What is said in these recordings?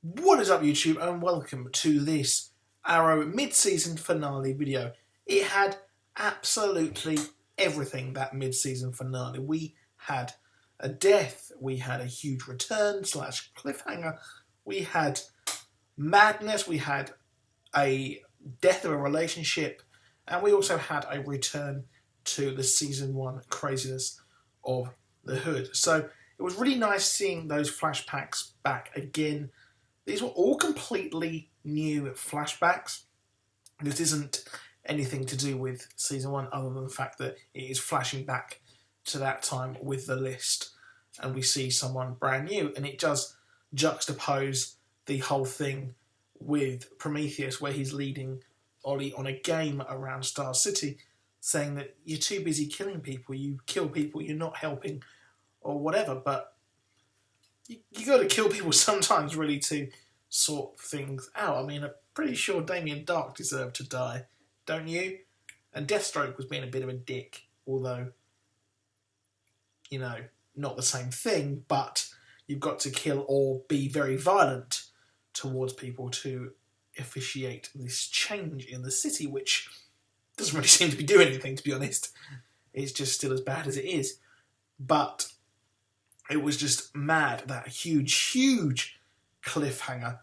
What is up, YouTube, and welcome to this Arrow mid-season finale video. It had absolutely everything, that mid-season finale. We had a death, we had a huge return / cliffhanger, we had madness, we had a death of a relationship, and we also had a return to the season 1 craziness of the Hood. So it was really nice seeing those flashbacks back again. These were all completely new flashbacks. This isn't anything to do with season 1 other than the fact that it is flashing back to that time with the list and we see someone brand new, and it does juxtapose the whole thing with Prometheus, where he's leading Ollie on a game around Star City, saying that you're too busy killing people, you kill people, you're not helping or whatever, but you got to kill people sometimes, really, to sort things out. I mean, I'm pretty sure Damien Dark deserved to die, don't you? And Deathstroke was being a bit of a dick, although, you know, not the same thing, but you've got to kill or be very violent towards people to officiate this change in the city, which doesn't really seem to be doing anything, to be honest. It's just still as bad as it is. But it was just mad, that huge cliffhanger.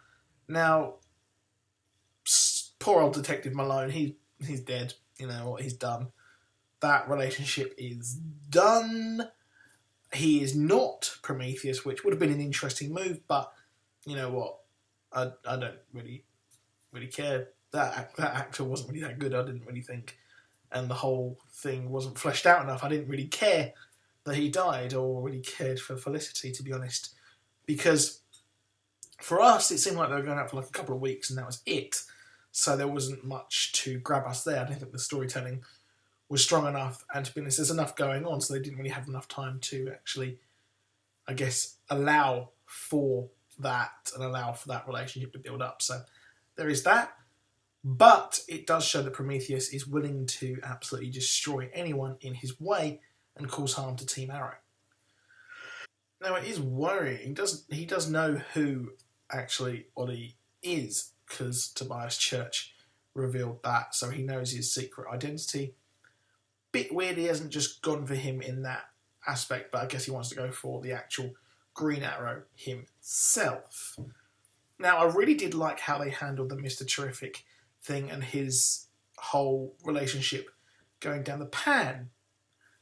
Now, poor old Detective Malone, he's dead. You know what, he's done. That relationship is done. He is not Prometheus, which would have been an interesting move, but you know what, I don't really care. That actor wasn't really that good, I didn't really think. And the whole thing wasn't fleshed out enough. I didn't really care that he died, or really cared for Felicity, to be honest, because for us it seemed like they were going out for like a couple of weeks and that was it, so there wasn't much to grab us there. I didn't think the storytelling was strong enough, and to be honest, there's enough going on, so they didn't really have enough time to actually, I guess, allow for that and allow for that relationship to build up. So there is that, but it does show that Prometheus is willing to absolutely destroy anyone in his way and cause harm to Team Arrow. Now, it is worrying. He does know who actually Ollie is, because Tobias Church revealed that, so he knows his secret identity. Bit weird he hasn't just gone for him in that aspect, but I guess he wants to go for the actual Green Arrow himself. Now, I really did like how they handled the Mr. Terrific thing and his whole relationship going down the pan.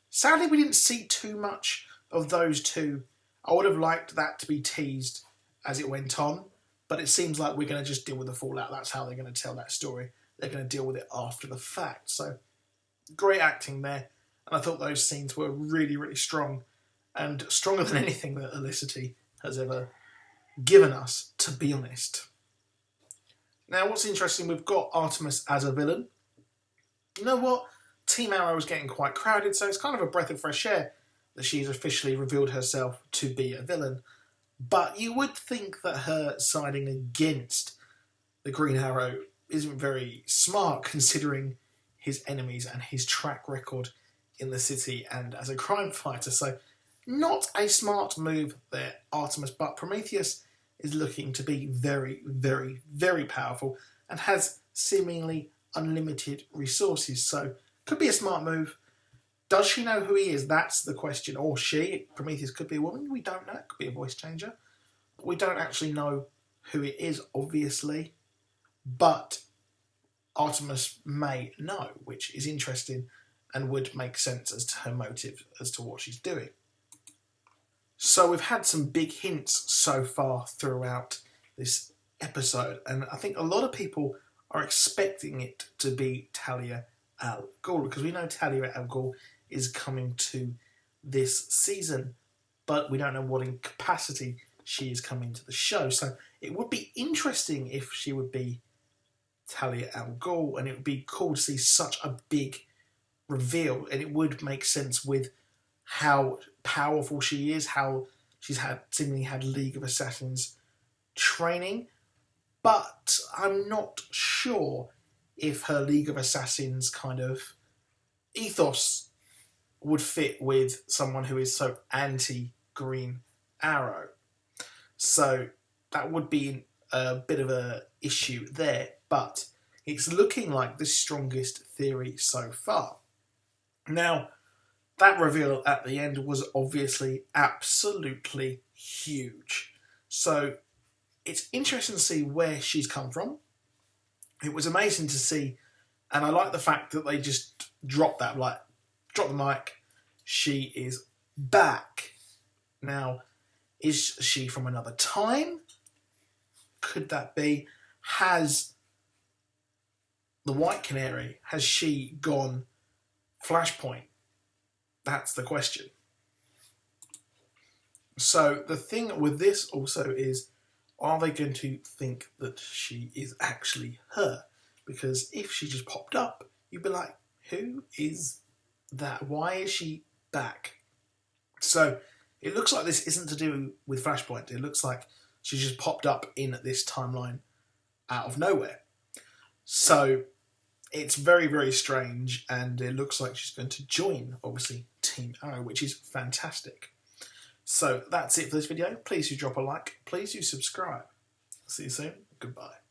Sadly, we didn't see too much of those two. I would have liked that to be teased as it went on, but it seems like we're going to just deal with the fallout. That's how they're going to tell that story. They're going to deal with it after the fact. So, great acting there. And I thought those scenes were really strong, and stronger than anything that Felicity has ever given us, to be honest. Now, what's interesting, we've got Artemis as a villain. You know what? Team Arrow is getting quite crowded, so it's kind of a breath of fresh air that she's officially revealed herself to be a villain. But you would think that her siding against the Green Arrow isn't very smart, considering his enemies and his track record in the city and as a crime fighter. So not a smart move there, Artemis, but Prometheus is looking to be very powerful and has seemingly unlimited resources. So could be a smart move. Does she know who he is? That's the question. Or she. Prometheus could be a woman. We don't know. It could be a voice changer. We don't actually know who it is, obviously. But Artemis may know, which is interesting and would make sense as to her motive as to what she's doing. So we've had some big hints so far throughout this episode, and I think a lot of people are expecting it to be Talia Al Ghul, because we know Talia Al Ghul is coming to this season, but we don't know what in capacity she is coming to the show. So it would be interesting if she would be Talia Al Ghul, and it would be cool to see such a big reveal, and it would make sense with how powerful she is, how she's seemingly had League of Assassins training, but I'm not sure if her League of Assassins kind of ethos would fit with someone who is so anti-Green Arrow. So that would be a bit of a issue there, but it's looking like the strongest theory so far. Now, that reveal at the end was obviously absolutely huge. So it's interesting to see where she's come from. It was amazing to see, and I like the fact that they just dropped that, like, drop the mic, she is back. Now, is she from another time? Could that be? Has the White Canary, has she gone Flashpoint? That's the question. So the thing with this also is, are they going to think that she is actually her? Because if she just popped up, you'd be like, who is that? Why is she back? So it looks like this isn't to do with Flashpoint. It looks like she just popped up in this timeline out of nowhere. So it's very, very strange, and it looks like she's going to join, obviously, Team Arrow, which is fantastic. So that's it for this video. Please do drop a like. Please do subscribe. See you soon. Goodbye.